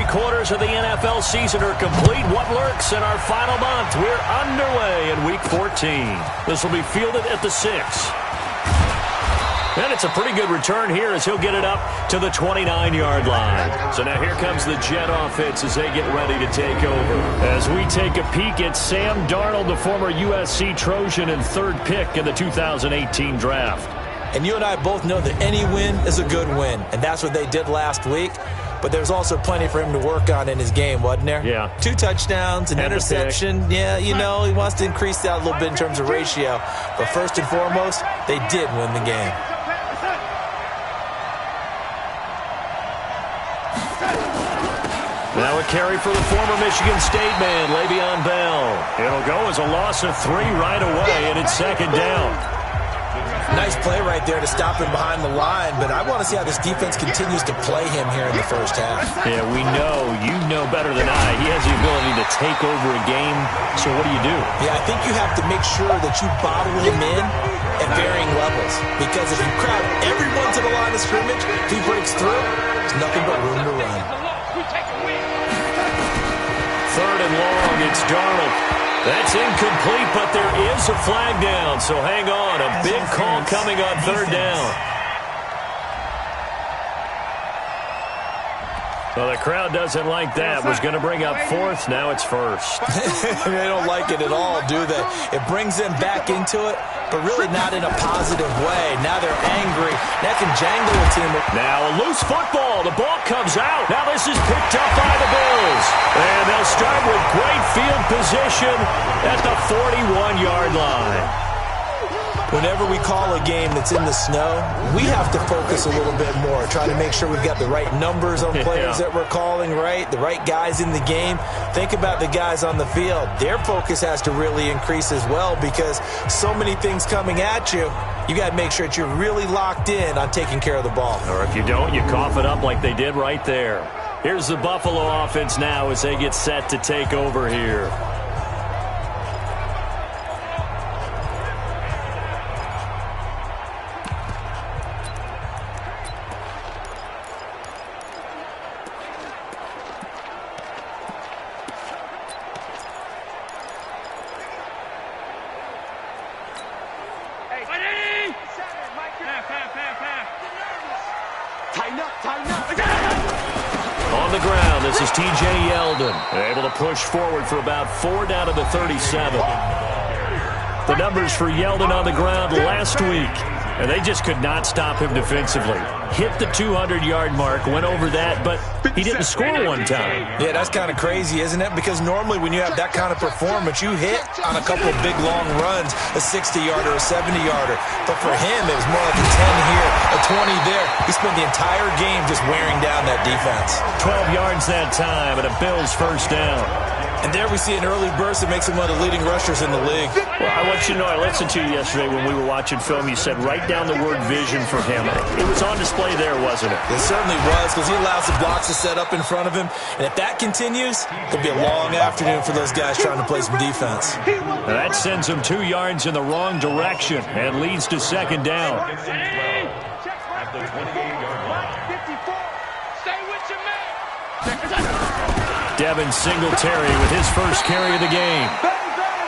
3/4 of the NFL season are complete. What lurks in our final month? We're underway in Week 14. This will be fielded at the 6. And it's a pretty good return here as he'll get it up to the 29-yard line. So now here comes the Jet offense as they get ready to take over. As we take a peek at Sam Darnold, the former USC Trojan and 3rd pick in the 2018 draft. And you and I both know that any win is a good win, and that's what they did last week. But there's also plenty for him to work on in his game, wasn't there? Yeah. 2 touchdowns, an interception. Yeah, you know, he wants to increase that a little bit in terms of ratio. But first and foremost, they did win the game. Now a carry for the former Michigan State man, Le'Veon Bell. It'll go as a loss of 3 right away, and it's 2nd down. Nice play right there to stop him behind the line, but I want to see how this defense continues to play him here in the first half. Yeah, we know. You know better than I. He has the ability to take over a game, so what do you do? Yeah, I think you have to make sure that you bottle him in at varying levels, because if you crowd everyone to the line of scrimmage, if he breaks through, there's nothing but room to run. 3rd and long, it's Darnold. That's incomplete, but there is a flag down, so hang on. A big call coming on 3rd down. Well, the crowd doesn't like that. Was going to bring up 4th. Now it's 1st. They don't like it at all, do they? It brings them back into it, but really not in a positive way. Now they're angry. That can jangle a team. Now a loose football. The ball comes out. Now this is picked up by the Bills. And they'll start with great field position at the 41-yard line. Whenever we call a game that's in the snow, we have to focus a little bit more, try to make sure we've got the right numbers on players that we're calling, right? The right guys in the game. Think about the guys on the field. Their focus has to really increase as well, because so many things coming at you. You got to make sure that you're really locked in on taking care of the ball. Or if you don't, you cough it up like they did right there. Here's the Buffalo offense now as they get set to take over here. On the ground, this is T.J. Yeldon, able to push forward for about 4 down to the 37. The numbers for Yeldon on the ground last week, and they just could not stop him defensively. Hit the 200-yard mark, went over that, but he didn't score one time. Yeah, that's kind of crazy, isn't it? Because normally when you have that kind of performance, you hit on a couple of big, long runs, a 60-yarder, a 70-yarder. But for him, it was more like a 10 here, a 20 there. He spent the entire game just wearing down that defense. 12 yards that time, and a Bills first down. And there we see an early burst that makes him one of the leading rushers in the league. Well, I want you to know, I listened to you yesterday when we were watching film. You said write down the word vision for him. It was on display there, wasn't it? It certainly was, because he allows the blocks to set up in front of him. And if that continues, it'll be a long afternoon for those guys trying to play some defense. Now that sends him 2 yards in the wrong direction and leads to 2nd down. At the 28-yard line. 54. Stay with your man. Devin Singletary with his first carry of the game.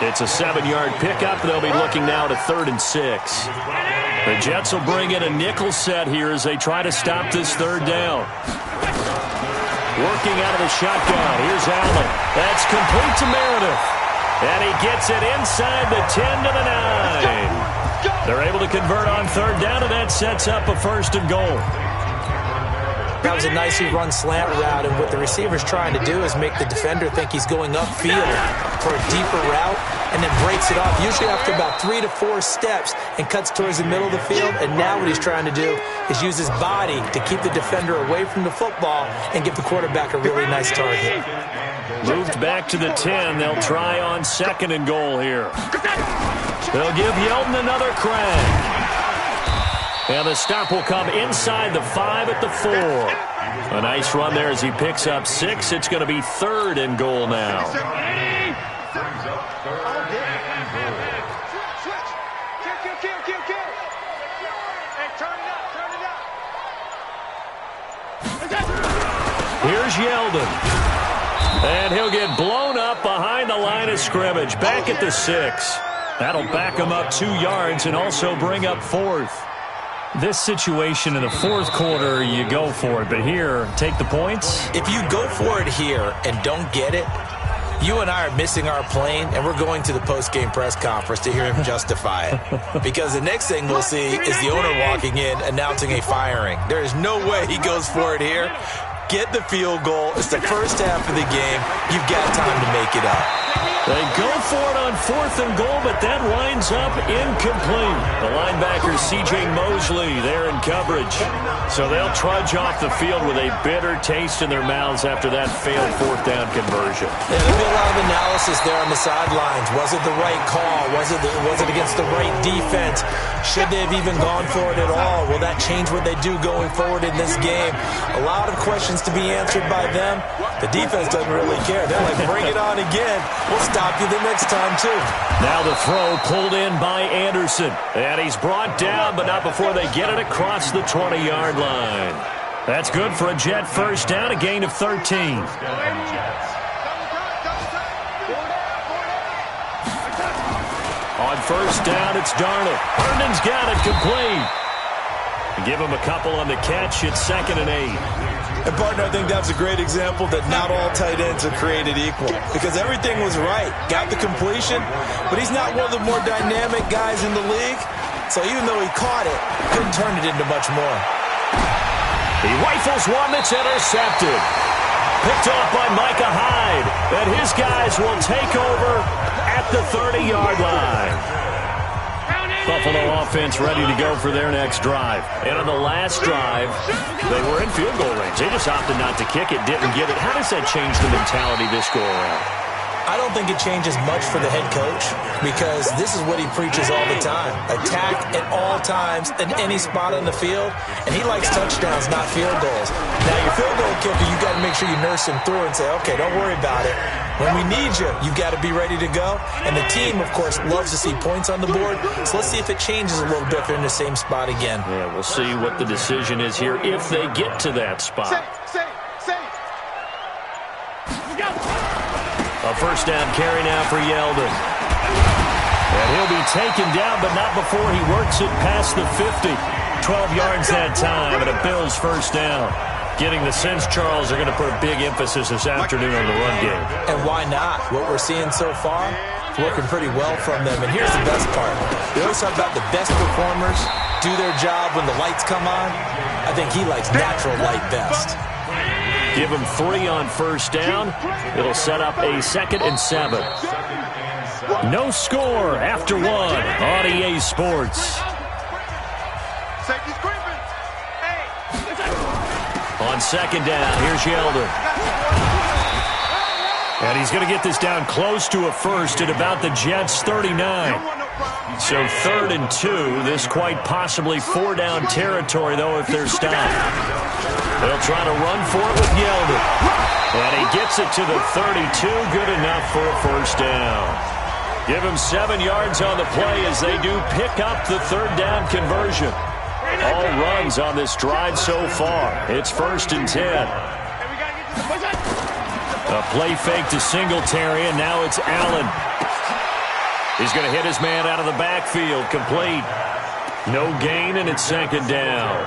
It's a 7-yard pickup. They'll be looking now to 3rd and 6. The Jets will bring in a nickel set here as they try to stop this 3rd down. Working out of the shotgun. Here's Allen. That's complete to Meredith. And he gets it inside the 10 to the 9. They're able to convert on 3rd down, and that sets up a 1st and goal. That was a nicely run slant route, and what the receiver's trying to do is make the defender think he's going upfield for a deeper route, and then breaks it off, usually after about 3 to 4 steps, and cuts towards the middle of the field. And now what he's trying to do is use his body to keep the defender away from the football and give the quarterback a really nice target. Moved back to the 10. They'll try on 2nd and goal here. They'll give Yeldon another crack. And the stop will come inside the 5 at the 4. A nice run there as he picks up 6. It's going to be 3rd and goal now. Here's Yeldon. And he'll get blown up behind the line of scrimmage. Back at the 6. That'll back him up 2 yards and also bring up 4th. This situation in the 4th quarter, you go for it. But here, take the points. If you go for it here and don't get it, you and I are missing our plane, and we're going to the post-game press conference to hear him justify it. Because the next thing we'll see is the owner walking in announcing a firing. There is no way he goes for it here. Get the field goal. It's the first half of the game. You've got time to make it up. They go for it on 4th and goal, but that winds up incomplete. The linebacker, C.J. Mosley, there in coverage. So they'll trudge off the field with a bitter taste in their mouths after that failed 4th down conversion. Yeah, there'll be a lot of analysis there on the sidelines. Was it the right call? Was it against the right defense? Should they have even gone for it at all? Will that change what they do going forward in this game? A lot of questions to be answered by them. The defense doesn't really care. They're like, bring it on again. We'll stop you the next time, too. Now the throw pulled in by Anderson. And he's brought down, but not before they get it across the 20-yard line. That's good for a Jet first down, a gain of 13. On first down, it's Darnold. Herndon's got it complete. Give him a couple on the catch. It's 2nd and 8. And, partner, I think that's a great example that not all tight ends are created equal. Because everything was right. Got the completion, but he's not one of the more dynamic guys in the league. So even though he caught it, couldn't turn it into much more. He rifles one that's intercepted. Picked off by Micah Hyde. And his guys will take over at the 30-yard line. Buffalo offense ready to go for their next drive. And on the last drive, they were in field goal range. They just opted not to kick it, didn't get it. How does that change the mentality this go around? I don't think it changes much for the head coach because this is what he preaches all the time. Attack at all times in any spot on the field, and he likes touchdowns, not field goals. Now, your field goal kicker, you got to make sure you nurse him through and say, okay, don't worry about it. When we need you, you got to be ready to go. And the team, of course, loves to see points on the board. So let's see if it changes a little bit if they're in the same spot again. Yeah, we'll see what the decision is here if they get to that spot. A first down carry now for Yeldon. And he'll be taken down, but not before he works it past the 50. 12 yards that time, and a Bills first down. Getting the sense, Charles, they're going to put a big emphasis this afternoon on the run game. And why not? What we're seeing so far, it's working pretty well from them. And here's the best part. We always talk about the best performers do their job when the lights come on. I think he likes natural light best. Give him 3 on first down. It'll set up a 2nd and 7. No score after 1 on EA Sports. On 2nd down, here's Yeldon. And he's going to get this down close to a first at about the Jets' 39. So 3rd and 2. This quite possibly 4-down territory, though, if they're stopped. They'll try to run for it with Yeldon. And he gets it to the 32. Good enough for a first down. Give him 7 yards on the play as they do pick up the 3rd down conversion. All runs on this drive so far. It's 1st and 10. A play fake to Singletary, and now it's Allen. He's going to hit his man out of the backfield. Complete. No gain, and it's 2nd down.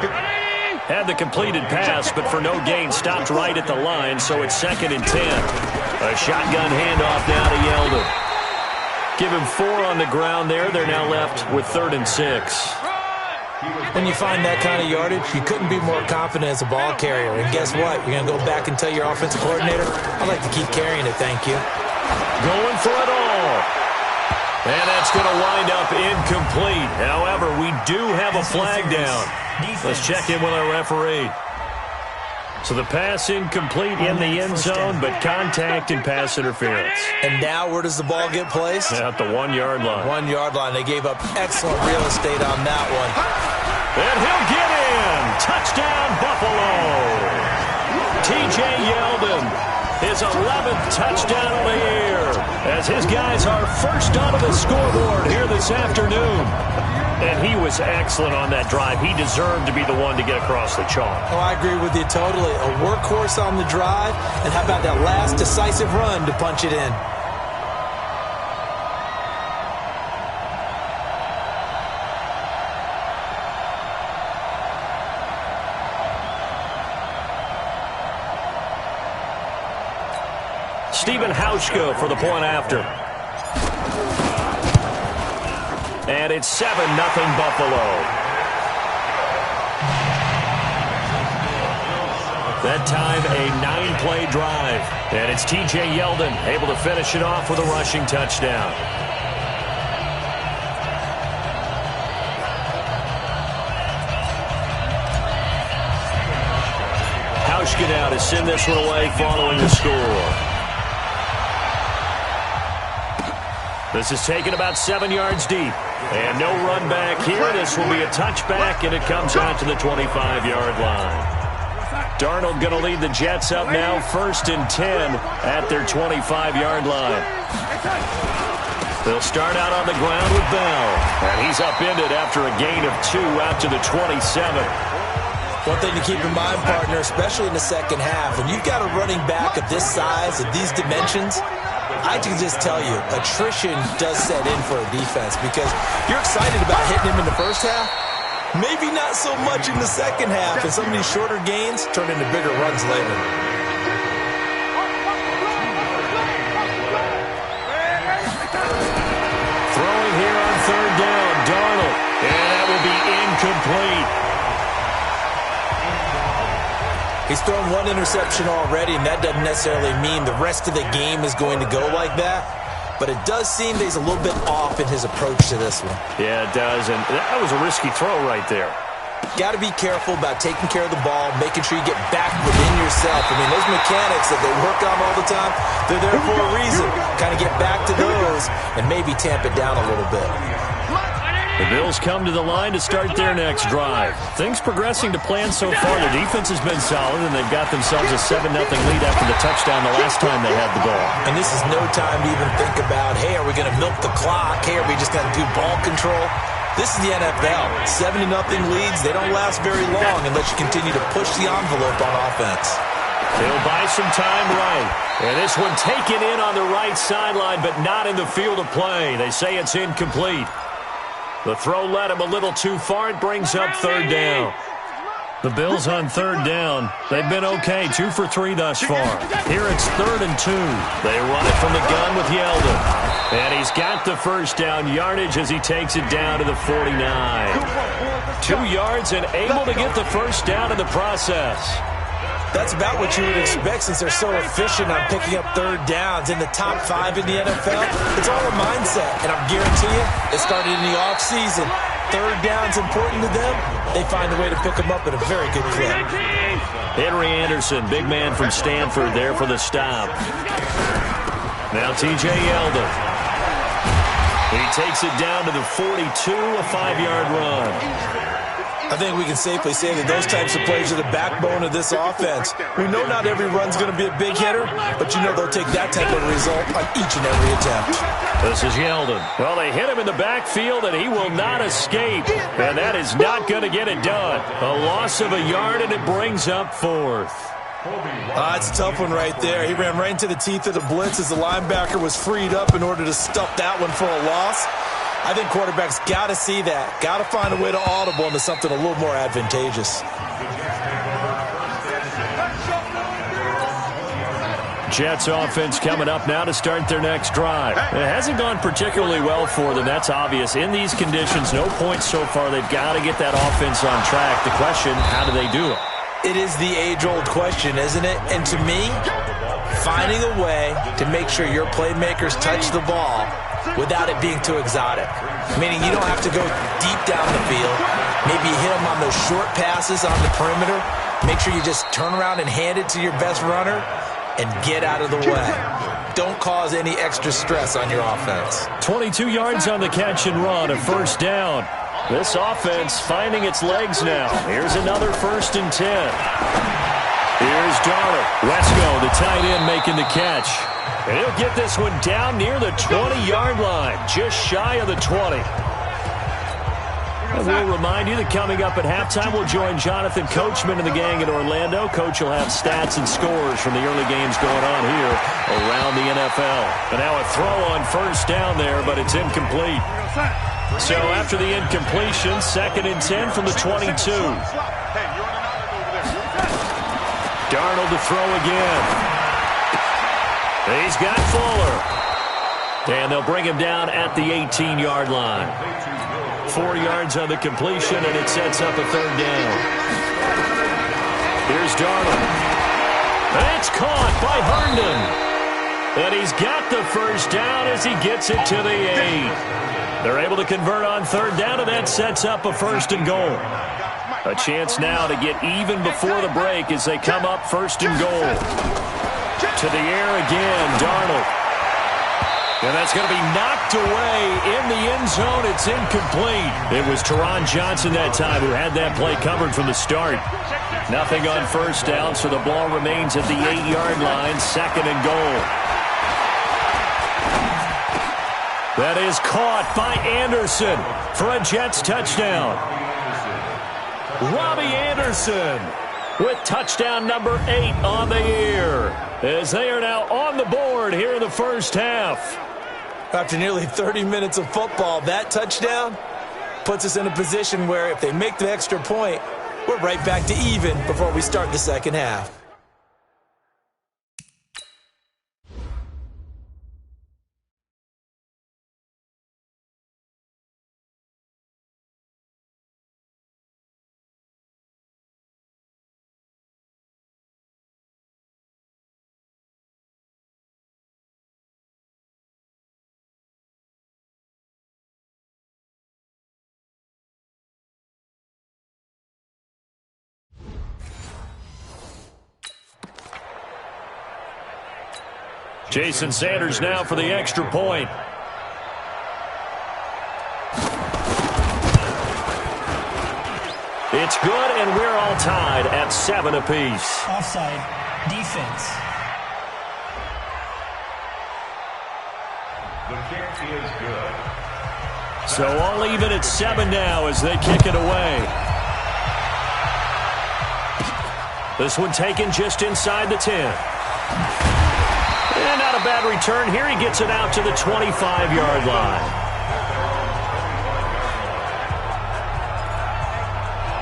Had the completed pass, but for no gain, stopped right at the line, so it's 2nd and 10. A shotgun handoff now to Yeldon. Give him 4 on the ground there. They're now left with 3rd and 6. When you find that kind of yardage, you couldn't be more confident as a ball carrier. And guess what? You're going to go back and tell your offensive coordinator, I'd like to keep carrying it, thank you. Going for it all. And that's going to wind up incomplete. However, we do have a flag down. Let's check in with our referee. So the pass incomplete in the end zone, but contact and pass interference. And now where does the ball get placed? At the 1-yard line. 1-yard line. They gave up excellent real estate on that one. And he'll get in. Touchdown, Buffalo. T.J. Yeldon, his 11th touchdown of the year, as his guys are first onto the scoreboard here this afternoon. And he was excellent on that drive. He deserved to be the one to get across the chalk. Oh, I agree with you totally. A workhorse on the drive, and how about that last decisive run to punch it in? Stephen Hauschka for the point after. And it's 7-0 Buffalo. That time a 9-play drive. And it's T.J. Yeldon able to finish it off with a rushing touchdown. Hauschka now to send this one away following the score. This is taken about 7 yards deep. And no run back here. This will be a touchback, and it comes out to the 25-yard line. Darnold going to lead the Jets up now, 1st and 10 at their 25-yard line. They'll start out on the ground with Bell. And he's upended after a gain of 2 out to the 27. One thing to keep in mind, partner, especially in the second half, when you've got a running back of this size, of these dimensions, I can just tell you, attrition does set in for a defense because you're excited about hitting him in the first half. Maybe not so much in the second half, and some of these shorter gains turn into bigger runs later. Throwing here on 3rd down, Darnold, and that will be incomplete. He's thrown 1 interception already, and that doesn't necessarily mean the rest of the game is going to go like that. But it does seem that he's a little bit off in his approach to this one. Yeah, it does, and that was a risky throw right there. Got to be careful about taking care of the ball, making sure you get back within yourself. I mean, those mechanics that they work on all the time, they're there for a reason. Kind of get back to those and maybe tamp it down a little bit. The Bills come to the line to start their next drive. Things progressing to plan so far. The defense has been solid, and they've got themselves a 7-0 lead after the touchdown the last time they had the ball. And this is no time to even think about, hey, are we going to milk the clock? Hey, are we just going to do ball control? This is the NFL. 7-0 leads, they don't last very long unless you continue to push the envelope on offense. They'll buy some time right. And this one taken in on the right sideline, but not in the field of play. They say it's incomplete. The throw led him a little too far. It brings up 3rd down. The Bills on 3rd down. They've been okay, 2 for 3 thus far. Here it's 3rd and 2. They run it from the gun with Yeldon. And he's got the first down yardage as he takes it down to the 49. 2 yards and able to get the first down in the process. That's about what you would expect since they're so efficient on picking up 3rd downs in the top 5 in the NFL. It's all a mindset, and I'm guaranteeing you, it started in the offseason. 3rd down's important to them. They find a way to pick them up at a very good clip. Henry Anderson, big man from Stanford, there for the stop. Now T.J. Yeldon. He takes it down to the 42, a 5-yard run. I think we can safely say that those types of plays are the backbone of this offense. We know not every run's going to be a big hitter, but you know they'll take that type of result on each and every attempt. This is Yeldon. Well, they hit him in the backfield, and he will not escape. And that is not going to get it done. A loss of a yard, and it brings up 4th. It's a tough one right there. He ran right into the teeth of the blitz as the linebacker was freed up in order to stuff that one for a loss. I think quarterbacks got to see that. Got to find a way to audible into something a little more advantageous. Jets offense coming up now to start their next drive. It hasn't gone particularly well for them. That's obvious. In these conditions, no points so far. They've got to get that offense on track. The question, how do they do it? It is the age-old question, isn't it? And to me, finding a way to make sure your playmakers touch the ball without it being too exotic. Meaning you don't have to go deep down the field. Maybe you hit them on those short passes on the perimeter. Make sure you just turn around and hand it to your best runner and get out of the way. Don't cause any extra stress on your offense. 22 yards on the catch and run, a 1st down. This offense finding its legs now. Here's another 1st and 10. Here's Darnold. Wesco, the tight end, making the catch. And he'll get this one down near the 20-yard line, just shy of the 20. And we'll remind you that coming up at halftime, we'll join Jonathan Coachman and the gang in Orlando. Coach will have stats and scores from the early games going on here around the NFL. And now a throw on first down there, but it's incomplete. So after the incompletion, 2nd and 10 from the 22. Darnold to throw again. He's got Fuller. And they'll bring him down at the 18-yard line. 4 yards on the completion, and it sets up a 3rd down. Here's Darnold. And it's caught by Herndon. And he's got the first down as he gets it to the 8. They're able to convert on 3rd down, and that sets up a 1st and goal. A chance now to get even before the break as they come up 1st and goal. To the air again, Darnold. And that's going to be knocked away in the end zone. It's incomplete. It was Teron Johnson that time who had that play covered from the start. Nothing on 1st down, so the ball remains at the 8-yard line, 2nd and goal. That is caught by Anderson for a Jets touchdown. Robbie Anderson with touchdown number 8 on the year, as they are now on the board here in the first half. After nearly 30 minutes of football, that touchdown puts us in a position where if they make the extra point, we're right back to even before we start the second half. Jason Sanders now for the extra point. It's good, and we're all tied at 7 apiece. Offside. Defense. The kick is good. So all even at 7 now as they kick it away. This one taken just inside the 10. And not a bad return here. He gets it out to the 25-yard line.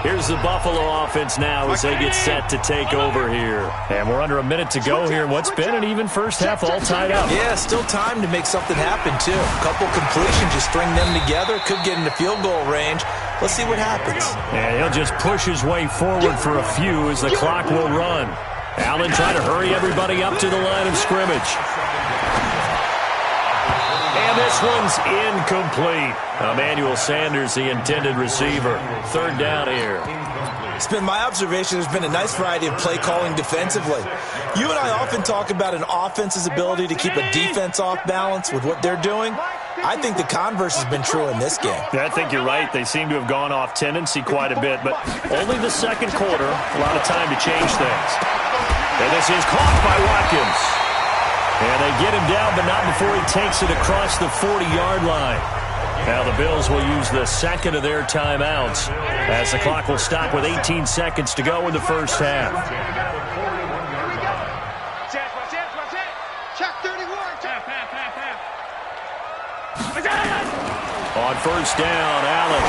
Here's the Buffalo offense now as they get set to take over here. And we're under a minute to go here in what's been an even first half, all tied up. Yeah, still time to make something happen, too. A couple completions, just string them together. Could get into field goal range. Let's see what happens. And he'll just push his way forward for a few as the clock will run. Allen trying to hurry everybody up to the line of scrimmage. And this one's incomplete. Emmanuel Sanders, the intended receiver. 3rd down here. It's been my observation there's been a nice variety of play calling defensively. You and I often talk about an offense's ability to keep a defense off balance with what they're doing. I think the converse has been true in this game. Yeah, I think you're right. They seem to have gone off tendency quite a bit, but only the second quarter, a lot of time to change things. And this is caught by Watkins. And they get him down, but not before he takes it across the 40-yard line. Now the Bills will use the second of their timeouts as the clock will stop with 18 seconds to go in the first half. On first down, Allen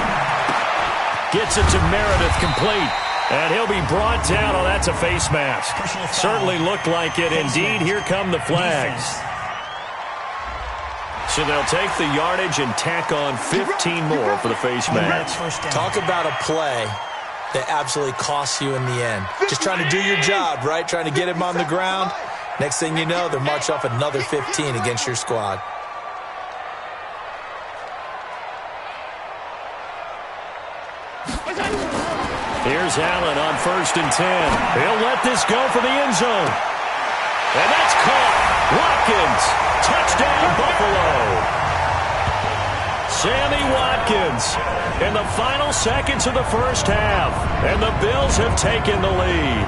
gets it to Meredith, complete. And he'll be brought down. Oh, that's a face mask. Certainly looked like it. Indeed, here come the flags. So they'll take the yardage and tack on 15 more for the face mask. Talk about a play that absolutely costs you in the end. Just trying to do your job, right? Trying to get him on the ground. Next thing you know, they'll march off another 15 against your squad. Here's Allen on 1st and 10. He'll let this go for the end zone. And that's caught. Watkins. Touchdown, Buffalo. Sammy Watkins in the final seconds of the first half. And the Bills have taken the lead.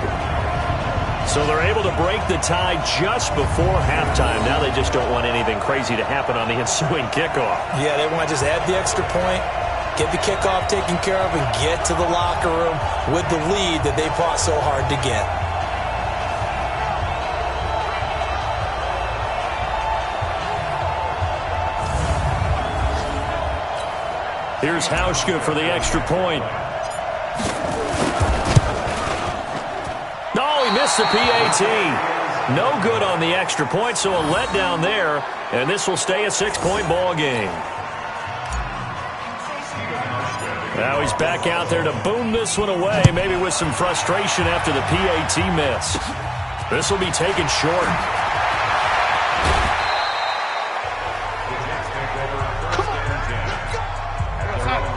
So they're able to break the tie just before halftime. Now they just don't want anything crazy to happen on the ensuing kickoff. Yeah, they want to just add the extra point, get the kickoff taken care of, and get to the locker room with the lead that they fought so hard to get. Here's Hauschka for the extra point. No, he missed the PAT. No good on the extra point, so a letdown there, and this will stay a 6-point ball game. Now he's back out there to boom this one away, maybe with some frustration after the PAT miss. This will be taken short.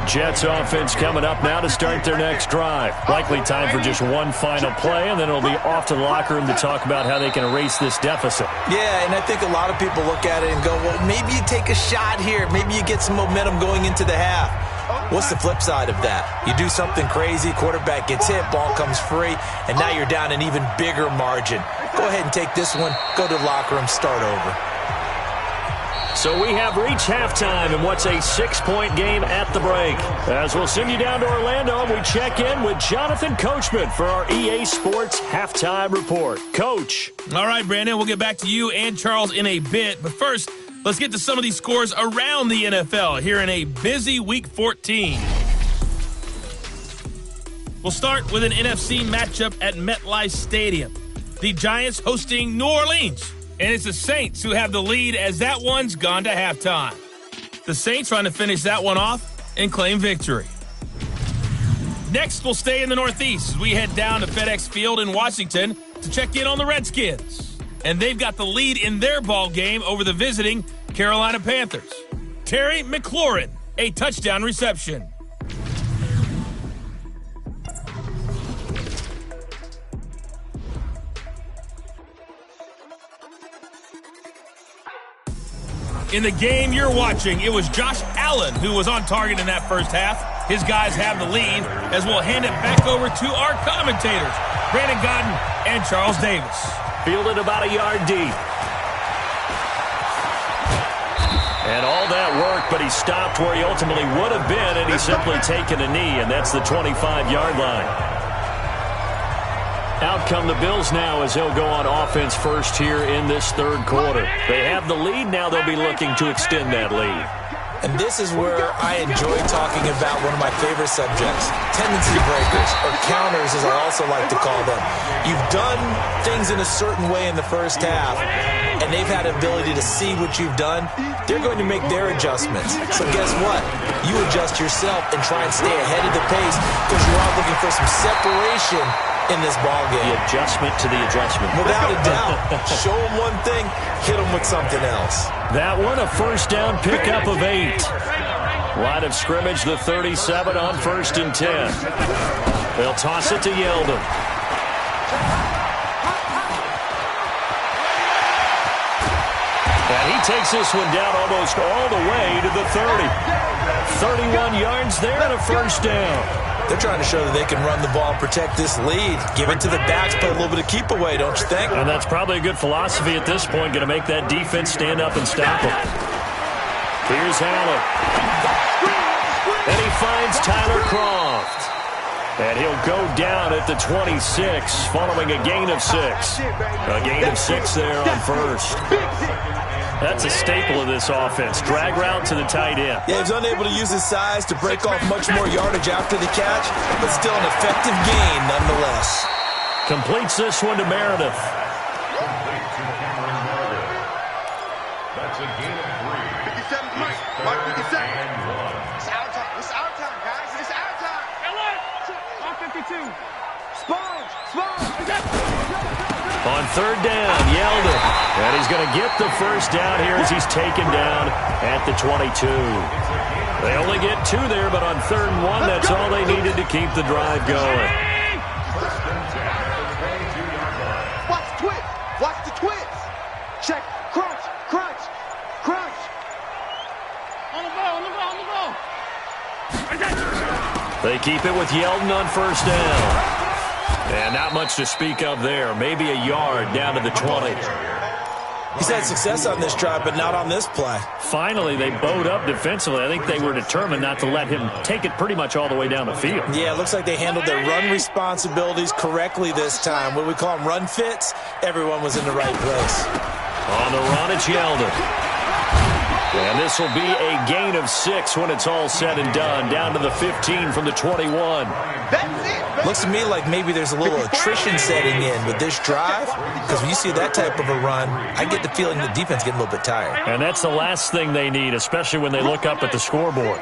Jets offense coming up now to start their next drive. Likely time for just one final play, and then it'll be off to the locker room to talk about how they can erase this deficit. Yeah, and I think a lot of people look at it and go, well, maybe you take a shot here. Maybe you get some momentum going into the half. What's the flip side of that? You do something crazy, quarterback gets hit, ball comes free, and now you're down an even bigger margin. Go ahead and take this one, go to the locker room, start over. So we have reached halftime in what's a 6-point game at the break. As we'll send you down to Orlando, we check in with Jonathan Coachman for our EA Sports Halftime Report. Coach. All right, Brandon, we'll get back to you and Charles in a bit. But first, let's get to some of these scores around the NFL here in a busy Week 14. We'll start with an NFC matchup at MetLife Stadium. The Giants hosting New Orleans. And it's the Saints who have the lead as that one's gone to halftime. The Saints trying to finish that one off and claim victory. Next, we'll stay in the Northeast as we head down to FedEx Field in Washington to check in on the Redskins. And they've got the lead in their ball game over the visiting Carolina Panthers. Terry McLaurin, a touchdown reception. In the game you're watching, it was Josh Allen who was on target in that first half. His guys have the lead as we'll hand it back over to our commentators, Brandon Godden and Charles Davis. Fielded about a yard deep. And all that work, but he stopped where he ultimately would have been, and he's simply taken a knee, and that's the 25-yard line. Out come the Bills now as they'll go on offense first here in this third quarter. They have the lead. Now they'll be looking to extend that lead. And this is where I enjoy talking about one of my favorite subjects, tendency breakers, or counters as I also like to call them. You've done things in a certain way in the first half, and they've had the ability to see what you've done. They're going to make their adjustments. So guess what? You adjust yourself and try and stay ahead of the pace because you are looking for some separation in this ball game. The adjustment to the adjustment. Without a doubt. Show them one thing, hit them with something else. That one, a first down pickup of 8. Line of scrimmage, the 37 on 1st and 10. They'll toss it to Yeldon. And he takes this one down almost all the way to the 30. 31 yards there and a first down. They're trying to show that they can run the ball and protect this lead. Give it to the backs, put a little bit of keep away, don't you think? And that's probably a good philosophy at this point, going to make that defense stand up and stop them. Here's Allen. And he finds Tyler Kroft. And he'll go down at the 26 following a gain of 6. A gain of 6 there on first. That's a staple of this offense. Drag route to the tight end. Yeah, he's unable to use his size to break off much more yardage after the catch, but still an effective gain nonetheless. Completes this one to Meredith. That's a gain of 3. 57 points. Mark 57. It's our time. It's our time, guys. It's our time. Mark 52. Sponge. On third down, Yeldon. And he's going to get the first down here as he's taken down at the 22. They only get 2 there, but on 3rd and 1, that's all they needed to keep the drive going. Watch the twist. Watch the twist. Check. Crunch. On the ball. They keep it with Yeldon on first down. And not much to speak of there. Maybe a yard down to the 20. He's had success on this drive, but not on this play. Finally, they bowed up defensively. I think they were determined not to let him take it pretty much all the way down the field. Yeah, it looks like they handled their run responsibilities correctly this time. What do we call them, run fits? Everyone was in the right place. On the run, it's Yeldon. And this will be a gain of 6 when it's all said and done. Down to the 15 from the 21. Looks to me like maybe there's a little attrition setting in with this drive, because when you see that type of a run, I get the feeling the defense getting a little bit tired. And that's the last thing they need, especially when they look up at the scoreboard.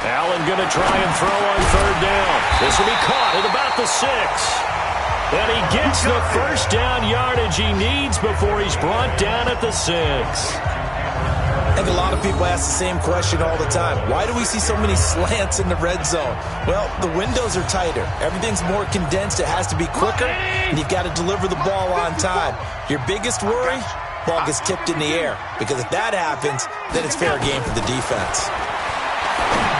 Allen going to try and throw on third down. This will be caught at about the 6. And he gets the first down yardage he needs before he's brought down at the 6. I think a lot of people ask the same question all the time. Why do we see so many slants in the red zone? Well, the windows are tighter. Everything's more condensed. It has to be quicker, and you've got to deliver the ball on time. Your biggest worry? Ball gets tipped in the air. Because if that happens, then it's fair game for the defense.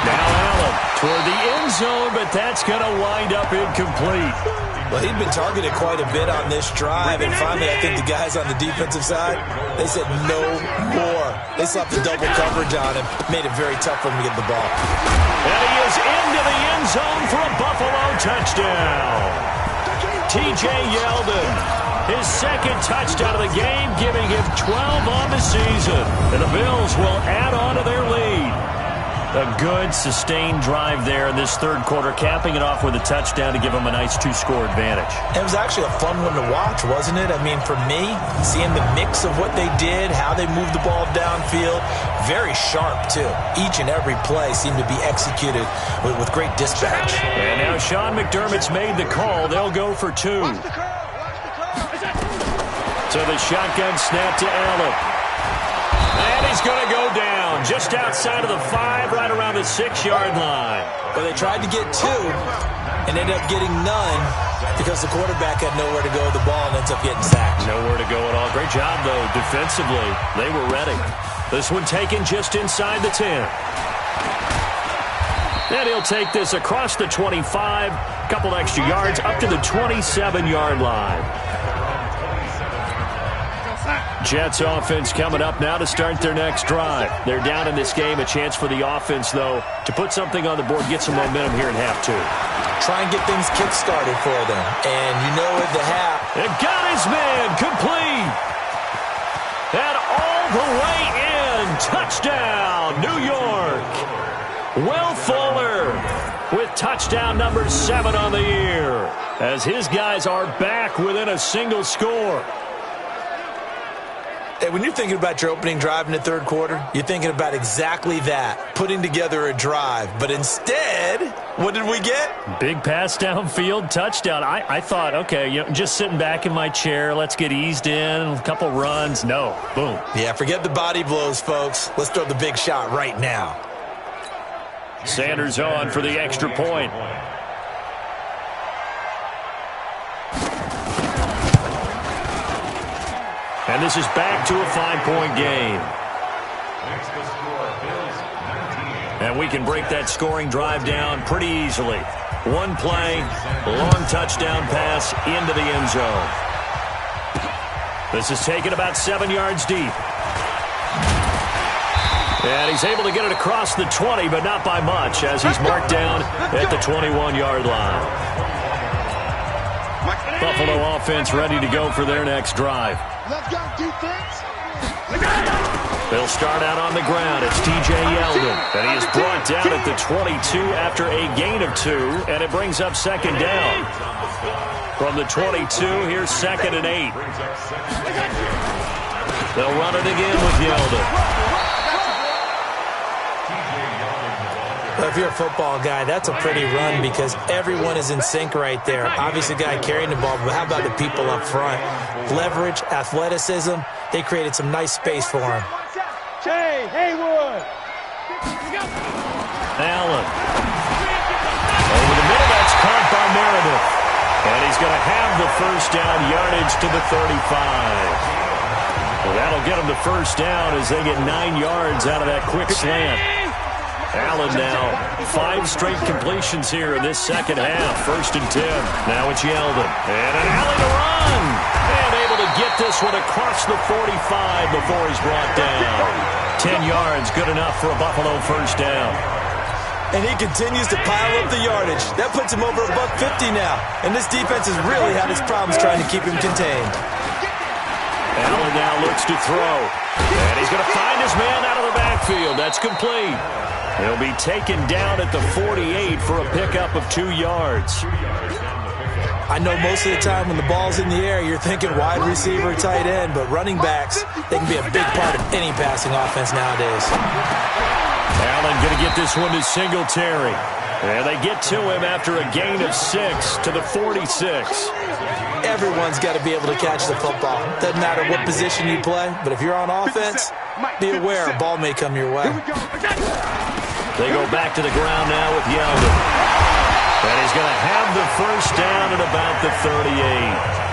Now Allen toward the end zone, but that's going to wind up incomplete. Well, he'd been targeted quite a bit on this drive, and finally I think the guys on the defensive side, they said no more. They slapped the double coverage on him, made it very tough for him to get the ball. And he is into the end zone for a Buffalo touchdown. T.J. Yeldon, his second touchdown of the game, giving him 12 on the season. And the Bills will add on to their lead. A good, sustained drive there in this third quarter, capping it off with a touchdown to give them a nice 2-score advantage. It was actually a fun one to watch, wasn't it? I mean, for me, seeing the mix of what they did, how they moved the ball downfield, very sharp, too. Each and every play seemed to be executed with great dispatch. And now Sean McDermott's made the call. They'll go for 2. So the shotgun snap to Allen. And he's going to go down just outside of the 5, right around the 6-yard line. Well, they tried to get 2 and ended up getting none because the quarterback had nowhere to go with the ball and ends up getting sacked. Nowhere to go at all. Great job, though, defensively. They were ready. This one taken just inside the 10. And he'll take this across the 25, a couple extra yards, up to the 27-yard line. Jets offense coming up now to start their next drive. They're down in this game. A chance for the offense, though, to put something on the board, get some momentum here in half 2. Try and get things kick-started for them. And you know at the half. It got his man complete. And all the way in. Touchdown, New York. Will Fuller with touchdown number 7 on the year, as his guys are back within a single score. Hey, when you're thinking about your opening drive in the third quarter, you're thinking about exactly that, putting together a drive. But instead, what did we get? Big pass downfield, touchdown. I thought, okay, just sitting back in my chair, let's get eased in, a couple runs. No, boom. Yeah, forget the body blows, folks. Let's throw the big shot right now. Sanders on for the extra point. And this is back to a 5-point game. And we can break that scoring drive down pretty easily. One play, long touchdown pass into the end zone. This is taken about 7 yards deep. And he's able to get it across the 20, but not by much, as he's marked down at the 21-yard line. Buffalo offense ready to go for their next drive. Let's go, defense. They'll start out on the ground. It's T.J. Yeldon, and he is brought down at the 22 after a gain of 2, and it brings up second down. From the 22, here's 2nd and 8. They'll run it again with Yeldon. Well, if you're a football guy, that's a pretty run because everyone is in sync right there. Obviously, the guy carrying the ball, but how about the people up front? Leverage, athleticism, they created some nice space for him. Jay Haywood. Allen. Over the middle, that's caught by Meredith. And he's going to have the first down yardage to the 35. Well, that'll get him the first down as they get 9 yards out of that quick slant. Allen now 5 straight completions here in this second half. 1st and 10. Now it's Yeldon. And an alley to run. And able to get this one across the 45 before he's brought down. 10 yards, good enough for a Buffalo first down. And he continues to pile up the yardage. That puts him over $150 now. And this defense has really had its problems trying to keep him contained. Allen now looks to throw. And he's going to find his man out of the backfield. That's complete. He'll be taken down at the 48 for a pickup of 2 yards. I know most of the time when the ball's in the air, you're thinking wide receiver, tight end, but running backs, they can be a big part of any passing offense nowadays. Allen going to get this one to Singletary. And they get to him after a gain of 6 to the 46. Everyone's got to be able to catch the football. Doesn't matter what position you play, but if you're on offense, be aware a ball may come your way. They go back to the ground now with Yeldon. And he's going to have the first down at about the 38.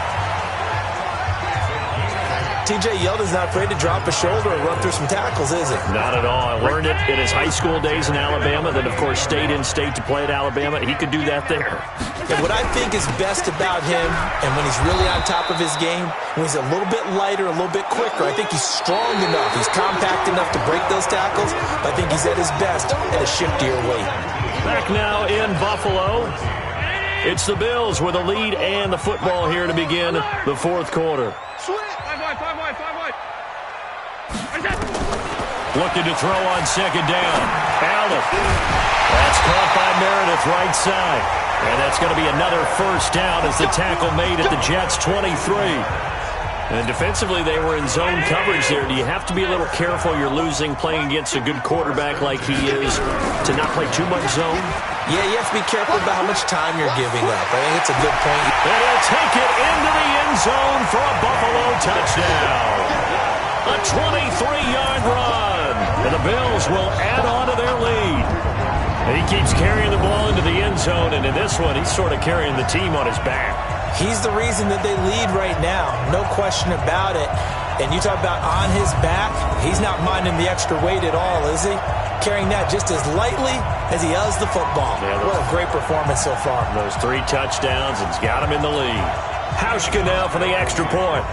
T.J. Yeldon's not afraid to drop a shoulder or run through some tackles, is he? Not at all. I learned it in his high school days in Alabama, then, of course, stayed in state to play at Alabama. He could do that there. And what I think is best about him, and when he's really on top of his game, when he's a little bit lighter, a little bit quicker, I think he's strong enough, he's compact enough to break those tackles, but I think he's at his best at a shiftier weight. Back now in Buffalo. It's the Bills with a lead and the football here to begin the fourth quarter. Looking to throw on second down. Allen. That's caught by Meredith right side. And that's going to be another first down as the tackle made at the Jets' 23. And defensively, they were in zone coverage there. Do you have to be a little careful you're losing playing against a good quarterback like he is to not play too much zone? Yeah, you have to be careful about how much time you're giving up. I think it's a good point. And he'll take it into the end zone for a Buffalo touchdown. A 23-yard run. And the Bills will add on to their lead. And he keeps carrying the ball into the end zone, and in this one, he's sort of carrying the team on his back. He's the reason that they lead right now, no question about it. And you talk about on his back, he's not minding the extra weight at all, is he? Carrying that just as lightly as he does the football. Yeah, what a great performance so far. Those 3 touchdowns, and it's got him in the lead. Hauschka now for the extra point.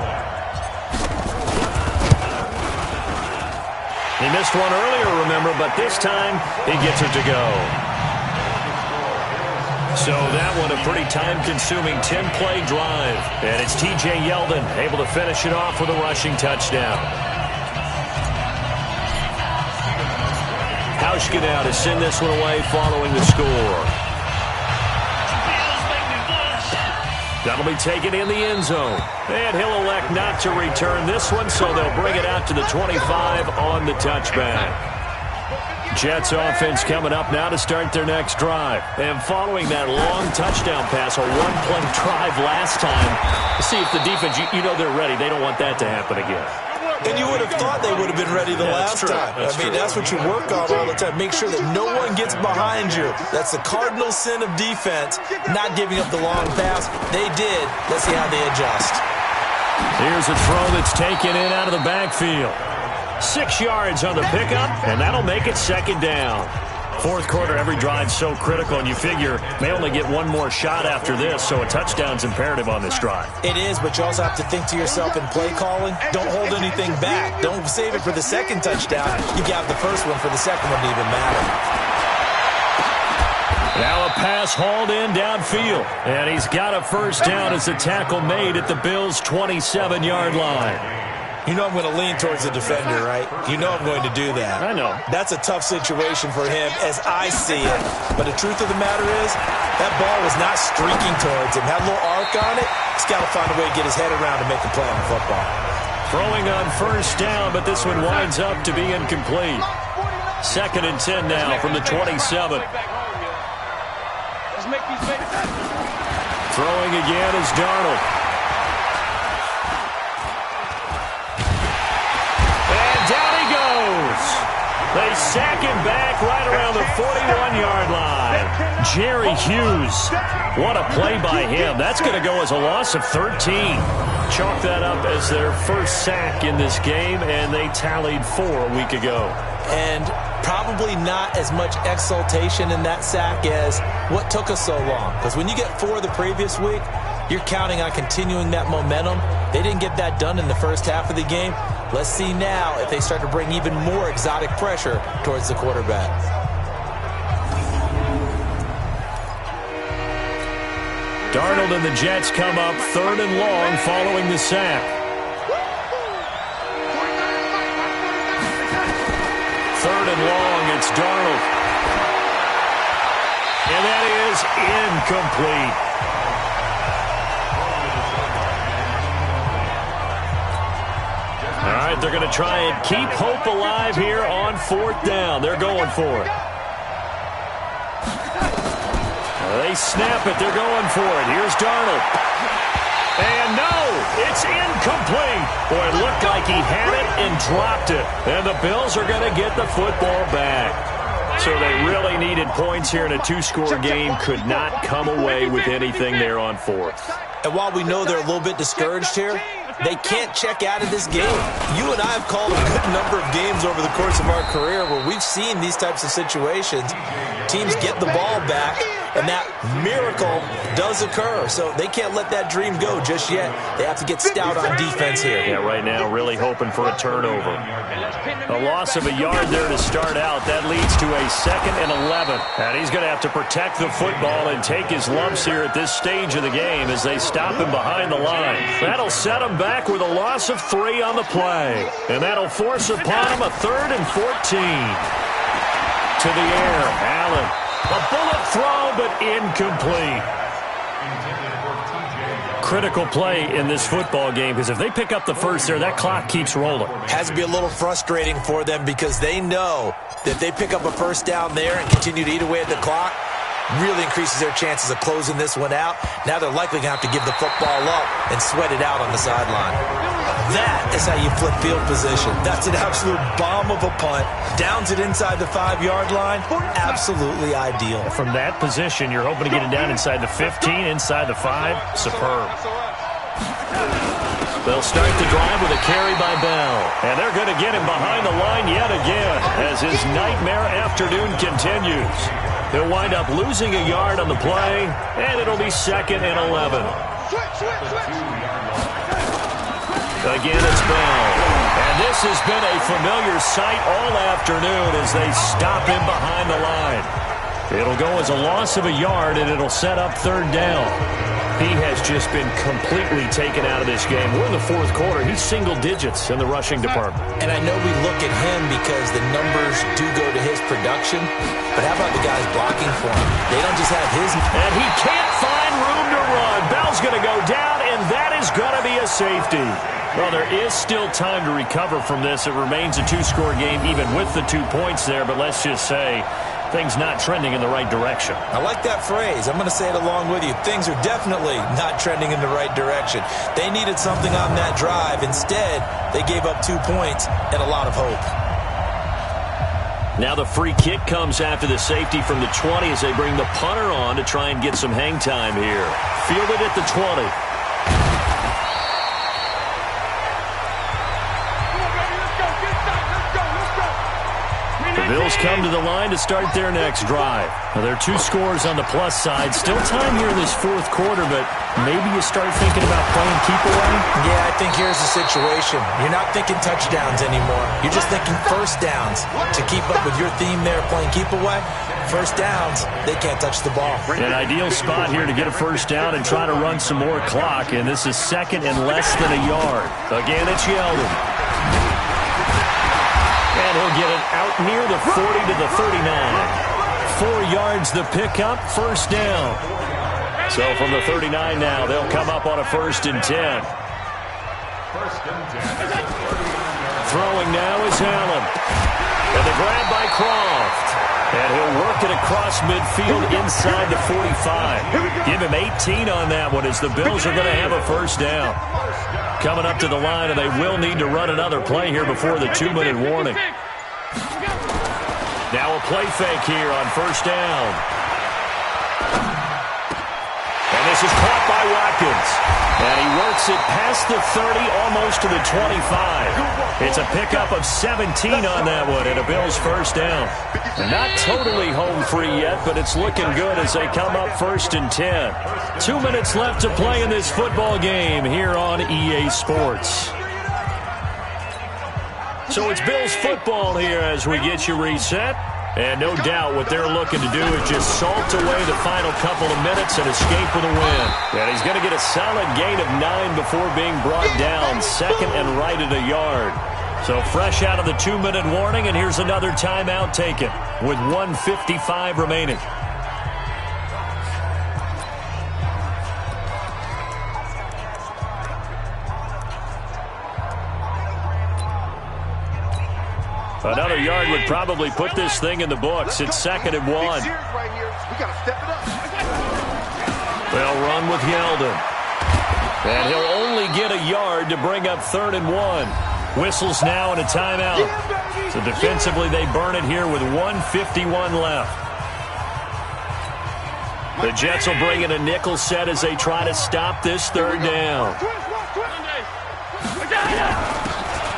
He missed one earlier, remember, but this time he gets it to go. So that one a pretty time-consuming 10-play drive. And it's T.J. Yeldon able to finish it off with a rushing touchdown. Hauschka now to send this one away following the score. That'll be taken in the end zone. And he'll elect not to return this one, so they'll bring it out to the 25 on the touchback. Jets offense coming up now to start their next drive. And following that long touchdown pass, a one-play drive last time, see if the defense, you know they're ready. They don't want that to happen again. And you would have thought they would have been ready the last time. That's what you work on all the time. Make sure that no one gets behind you. That's the cardinal sin of defense, not giving up the long pass. They did. Let's see how they adjust. Here's a throw that's taken in out of the backfield. 6 yards on the pickup, and that'll make it second down. Fourth quarter, every drive's so critical, and you figure they only get one more shot after this, so a touchdown's imperative on this drive. It is, but you also have to think to yourself in play calling, don't hold anything back. Don't save it for the second touchdown. You got the first one for the second one to even matter. Now a pass hauled in downfield, and he's got a first down as the tackle made at the Bills' 27-yard line. You know I'm going to lean towards the defender, right? You know I'm going to do that. I know. That's a tough situation for him as I see it. But the truth of the matter is, that ball was not streaking towards him. Had a little arc on it. He's got to find a way to get his head around to make a play on the football. Throwing on first down, but this one winds up to be incomplete. 2nd and 10 now from the 27. Throwing again is Darnold. They sack him back right around the 41-yard line. Jerry Hughes. What a play by him. That's going to go as a loss of 13. Chalk that up as their first sack in this game, and they tallied 4 a week ago. And probably not as much exultation in that sack as what took us so long. Because when you get 4 the previous week, you're counting on continuing that momentum They didn't get that done in the first half of the game. Let's see now if they start to bring even more exotic pressure towards the quarterback. Darnold and the Jets come up 3rd and long following the sack. 3rd and long, it's Darnold. And that is incomplete. All right, they're going to try and keep hope alive here on 4th down. They're going for it. They snap it. They're going for it. Here's Darnold. And no, it's incomplete. Boy, it looked like he had it and dropped it. And the Bills are going to get the football back. So they really needed points here in a 2-score game. Could not come away with anything there on 4th. And while we know they're a little bit discouraged here, they can't check out of this game. You and I have called a good number of games over the course of our career where we've seen these types of situations. Teams get the ball back, and that miracle does occur. So they can't let that dream go just yet. They have to get stout on defense here. Yeah, right now really hoping for a turnover. A loss of a yard there to start out. That leads to a 2nd and 11. And he's going to have to protect the football and take his lumps here at this stage of the game as they stop him behind the line. That'll set him back with a loss of 3 on the play. And that'll force upon him a 3rd and 14. To the air, Allen. A bullet throw, but incomplete. Critical play in this football game, because if they pick up the first there, that clock keeps rolling. Has to be a little frustrating for them because they know that if they pick up a first down there and continue to eat away at the clock, really increases their chances of closing this one out. Now they're likely going to have to give the football up and sweat it out on the sideline. That is how you flip field position. That's an absolute bomb of a punt. Downs it inside the 5-yard line. Absolutely ideal. From that position, you're hoping to get it down inside the 15, inside the 5. Superb. They'll start the drive with a carry by Bell. And they're going to get him behind the line yet again as his nightmare afternoon continues. He'll wind up losing a yard on the play, and it'll be 2nd and 11. Again, it's Bell. And this has been a familiar sight all afternoon as they stop him behind the line. It'll go as a loss of a yard, and it'll set up 3rd down. He has just been completely taken out of this game. We're in the 4th quarter. He's single digits in the rushing department. And I know we look at him because the numbers do go to his production, but how about the guys blocking for him? They don't just have his. And he can't find room to run. Bell's going to go down, and that is going to be a safety. Well, there is still time to recover from this. It remains a 2-score game even with the 2 points there, but let's just say things not trending in the right direction. I like that phrase. I'm going to say it along with you. Things are definitely not trending in the right direction. They needed something on that drive. Instead, they gave up 2 points and a lot of hope. Now the free kick comes after the safety from the 20 as they bring the punter on to try and get some hang time here. Fielded at the 20. The Bills come to the line to start their next drive. Now, there are 2 scores on the plus side. Still time here in this 4th quarter, but maybe you start thinking about playing keep away? Yeah, I think here's the situation. You're not thinking touchdowns anymore. You're just thinking first downs. To keep up with your theme there, playing keep away, first downs, they can't touch the ball. An ideal spot here to get a first down and try to run some more clock, and this is 2nd and less than a yard. Again, it's Yeldon. And he'll get it out near the 40 to the 39. 4 yards the pickup, first down. So from the 39 now, they'll come up on a 1st and 10. Throwing now is Allen. And the grab by Croft. And he'll work it across midfield inside the 45. Give him 18 on that one as the Bills are going to have a first down. Coming up to the line, and they will need to run another play here before the 2-minute warning. Now a play fake here on first down. And this is caught up by Watkins. And he works it past the 30, almost to the 25. It's a pickup of 17 on that one, and a Bills first down. Not totally home free yet, but it's looking good as they come up 1st and 10. 2 minutes left to play in this football game here on EA Sports. So it's Bills football here as we get you reset. And no doubt what they're looking to do is just salt away the final couple of minutes and escape with a win. And he's going to get a solid gain of 9 before being brought down, second and right at a yard. So fresh out of the 2-minute warning, and here's another timeout taken with 1:55 remaining. Another yard would probably put this thing in the books. It's 2nd and 1. They'll run with Yeldon. And he'll only get a yard to bring up 3rd and 1. Whistles now and a timeout. So defensively they burn it here with 1:51 left. The Jets will bring in a nickel set as they try to stop this 3rd down.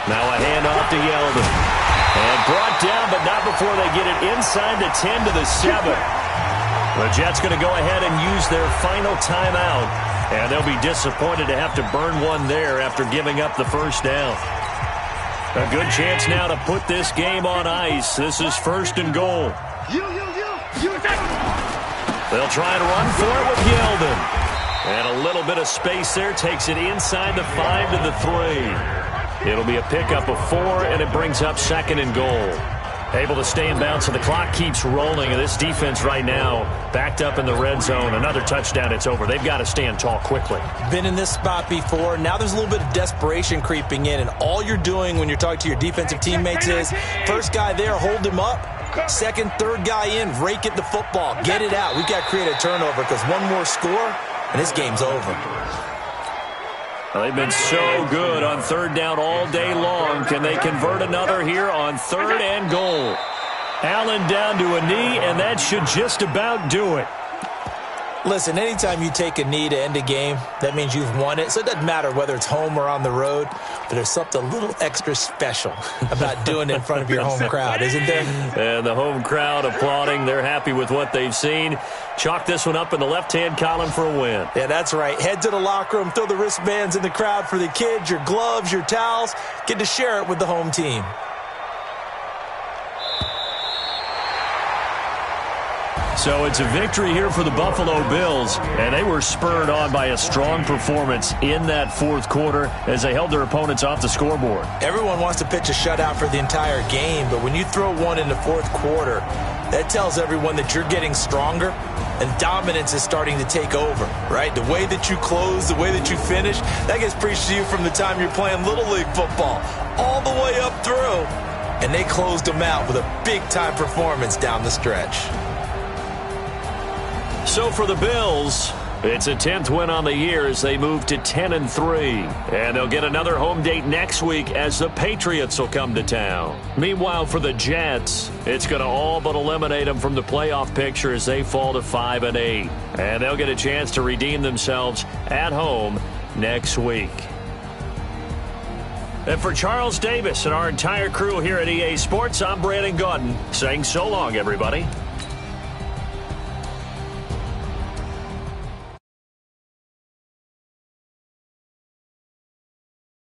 Now a handoff to Yeldon. And brought down, but not before they get it inside the 10 to the 7. The Jets going to go ahead and use their final timeout. And they'll be disappointed to have to burn one there after giving up the first down. A good chance now to put this game on ice. This is 1st and goal. They'll try and run for it with Yeldon. And a little bit of space there takes it inside the 5 to the 3. It'll be a pickup of 4, and it brings up 2nd and goal. Able to stay in bounds, and the clock keeps rolling. And this defense right now backed up in the red zone. Another touchdown, it's over. They've got to stand tall quickly. Been in this spot before. Now there's a little bit of desperation creeping in, and all you're doing when you're talking to your defensive teammates is first guy there, hold him up. Second, third guy in, rake at the football. Get it out. We've got to create a turnover because one more score, and this game's over. Well, they've been so good on 3rd down all day long. Can they convert another here on 3rd and goal? Allen down to a knee, and that should just about do it. Listen, anytime you take a knee to end a game, that means you've won it. So it doesn't matter whether it's home or on the road, but there's something a little extra special about doing it in front of your home crowd, isn't there? And the home crowd applauding. They're happy with what they've seen. Chalk this one up in the left-hand column for a win. Yeah, that's right. Head to the locker room, throw the wristbands in the crowd for the kids, your gloves, your towels. Get to share it with the home team. So it's a victory here for the Buffalo Bills, and they were spurred on by a strong performance in that 4th quarter as they held their opponents off the scoreboard. Everyone wants to pitch a shutout for the entire game, but when you throw one in the 4th quarter, that tells everyone that you're getting stronger and dominance is starting to take over, right? The way that you close, the way that you finish, that gets preached to you from the time you're playing Little League football all the way up through, and they closed them out with a big-time performance down the stretch. So for the Bills, it's a 10th win on the year as they move to 10-3. And they'll get another home date next week as the Patriots will come to town. Meanwhile, for the Jets, it's going to all but eliminate them from the playoff picture as they fall to 5-8. And they'll get a chance to redeem themselves at home next week. And for Charles Davis and our entire crew here at EA Sports, I'm Brandon Gaudin saying so long, everybody.